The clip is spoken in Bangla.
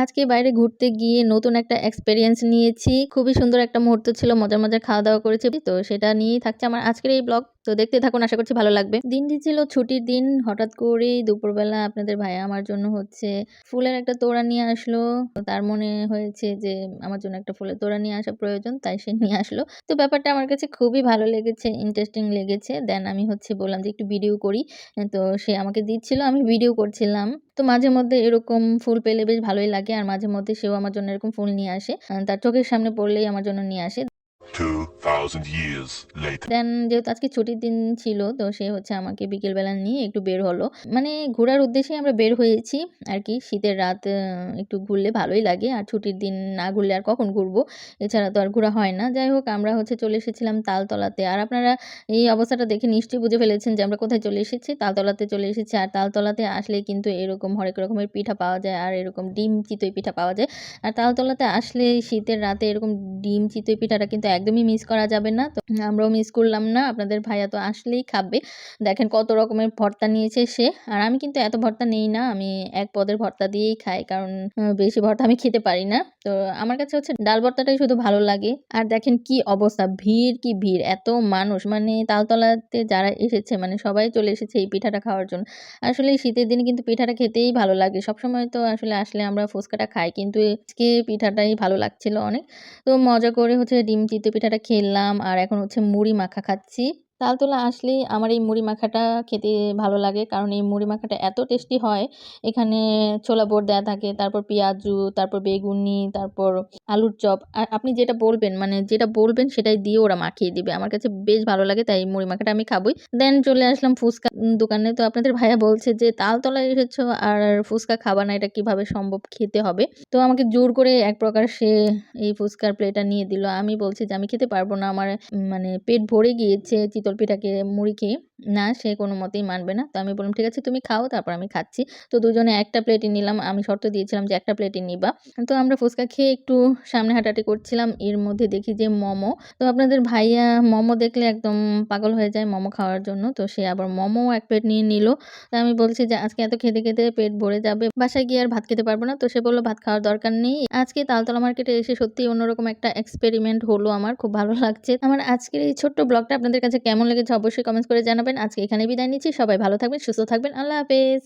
আজকে বাইরে ঘুরতে গিয়ে নতুন একটা এক্সপেরিয়েন্স নিয়েছি। খুবই সুন্দর একটা মুহূর্ত ছিল। মজার, মজার খাওয়া-দাওয়া করেছি। তো সেটা নিয়েই থাকছে আমার আজকের এই ব্লগ। তো দেখতে থাকুন, আশা করছি ভালো লাগবে। দিনটি ছিল ছুটির দিন। হঠাৎ করেই দুপুরবেলা আপনাদের ভাইয়া আমার জন্য ফুলের একটা তোড়া নিয়ে আসলো। তো তার মনে হয়েছে যে আমার জন্য একটা ফুলের তোড়া নিয়ে আসা প্রয়োজন। তাই সে নিয়ে আসলো। তো ব্যাপারটা আমার কাছে খুবই ভালো লেগেছে, ইন্টারেস্টিং লেগেছে। দেন আমি বললাম যে একটু ভিডিও করি। তো সে আমাকে দিচ্ছিল, আমি ভিডিও করছিলাম। তো মাঝে মধ্যে এরকম ফুল পেলে বেশ ভালোই লাগে। আর মাঝে মধ্যে সেও আমার জন্য এরকম ফুল নিয়ে আসে। তার চোখের সামনে পড়লেই আমার জন্য নিয়ে আসে। 2000 years later. দেন যেহেতু আজকে ছুটির দিন ছিল, তো সে আমাকে বিকেলবেলা নিয়ে একটু বের হলো। মানে ঘোরার উদ্দেশ্যেই আমরা বের হয়েছি আরকি। শীতের রাত একটু ঘুরলে ভালোই লাগে। আর ছুটির দিন না ঘুরলে আর কখন ঘুরবো? এছাড়া তো আর ঘোরা হয় না। যাই হোক, আমরা চলে এসেছিলাম তালতলাতে। আর আপনারা এই অবস্থাটা দেখে নিশ্চয়ই বুঝে ফেলেছেন যে আমরা কোথায় চলে এসেছি। তালতলাতে চলে এসেছি। আর তালতলাতে আসলেই কিন্তু এরকম হরেক রকমের পিঠা পাওয়া যায়। আর এরকম ডিম চিতই পিঠা পাওয়া যায়। আর তালতলাতে আসলে শীতের রাতে এরকম ডিম চিতই পিঠাটা কিন্তু একদমই মিস করা যাবে না। তো আমরাও মিস করলাম না। আপনাদের ভাইয়া তো আসলেই খাবে। দেখেন কত রকমের ভর্তা নিয়েছে সে। আর আমি কিন্তু এত ভর্তা নেই না। আমি এক পদের ভর্তা দিয়েই খাই। কারণ বেশি ভর্তা আমি খেতে পারি না। তো আমার কাছে ডাল ভর্তাটাই শুধু ভালো লাগে। আর দেখেন কি অবস্থা, ভিড় কি ভিড়! এত মানুষ, মানে তালতলাতে যারা এসেছে মানে সবাই চলে এসেছে এই পিঠাটা খাওয়ার জন্য। আসলে এই শীতের দিনে কিন্তু পিঠাটা খেতেই ভালো লাগে। সবসময় তো আসলে আমরা ফুচকাটা খাই। কিন্তু আজকে পিঠাটাই ভালো লাগছিল অনেক। তো মজা করে ডিম চিতই পিঠাটা খেলাম। আর এখন মুড়ি মাখা খাচ্ছি। তালতলা আসলেই আমার এই মুড়ি মাখাটা খেতে ভালো লাগে। কারণ এই মুড়ি মাখাটা এত টেস্টি হয়। এখানে ছোলা বুট দেয়া থাকে, তারপর পেঁয়াজু, তারপর বেগুনি, তারপর আলুর চপ। আর আপনি যেটা বলবেন, মানে যেটা বলবেন সেটাই দিয়ে ওরা মাখিয়ে দিবে। আমার কাছে বেশ ভালো লাগে, তাই মুড়ি মাখাটা আমি খাবোই। দেন চলে আসলাম ফুচকা দোকানে। তো আপনাদের ভাইয়া বলছে যে, "তালতলায় এসেছো আর ফুচকা খাবা না, এটা কিভাবে সম্ভব? খেতে হবে।" তো আমাকে জোর করে এক প্রকার সে এই ফুচকার প্লেটটা নিয়ে দিল। আমি বলছি যে, "আমি খেতে পারবো না। আমার মানে পেট ভরে গিয়েছে চিতল পিঠাকে মুড়ি খেয়ে।" না, সে কোনমতেই মানবে না। তো আমি বললাম, "ঠিক আছে তুমি খাও, তারপর আমি খাচ্ছি।" তো দুজনে একটা প্লেটই নিলাম। আমি শর্ত দিয়েছিলাম যে, "একটা প্লেটই নিবা।" তো আমরা ফুচকা খেয়ে একটু সামনে হাঁটাহাঁটি করছিলাম। এর মধ্যে দেখি যে মোমো। তো আপনাদের ভাইয়া মোমো দেখলে একদম পাগল হয়ে যায় মোমো খাওয়ার জন্য। তো সে আবার মোমো ১ প্লেট নিয়ে নিল। তো আমি বলছি যে, "আজকে এত খেতে, খেতে পেট ভরে যাবে। বাসায় গিয়ে আর ভাত খেতে পারব না।" তো সে বলল, "ভাত খাওয়ার দরকার নেই।" আজকে তালতলা মার্কেটে এসে সত্যিই অন্যরকম একটা এক্সপেরিমেন্ট হলো আমার। খুব ভালো লাগছে। আমার আজকের এই ছোট্ট ব্লগটা আপনাদের কাছে কেমন লেগেছে অবশ্যই কমেন্টস করে জানাবেন। আজকে এখানেই বিদায় নিচ্ছি। সবাই ভালো থাকবেন, সুস্থ থাকবেন। আল্লাহ হাফেজ।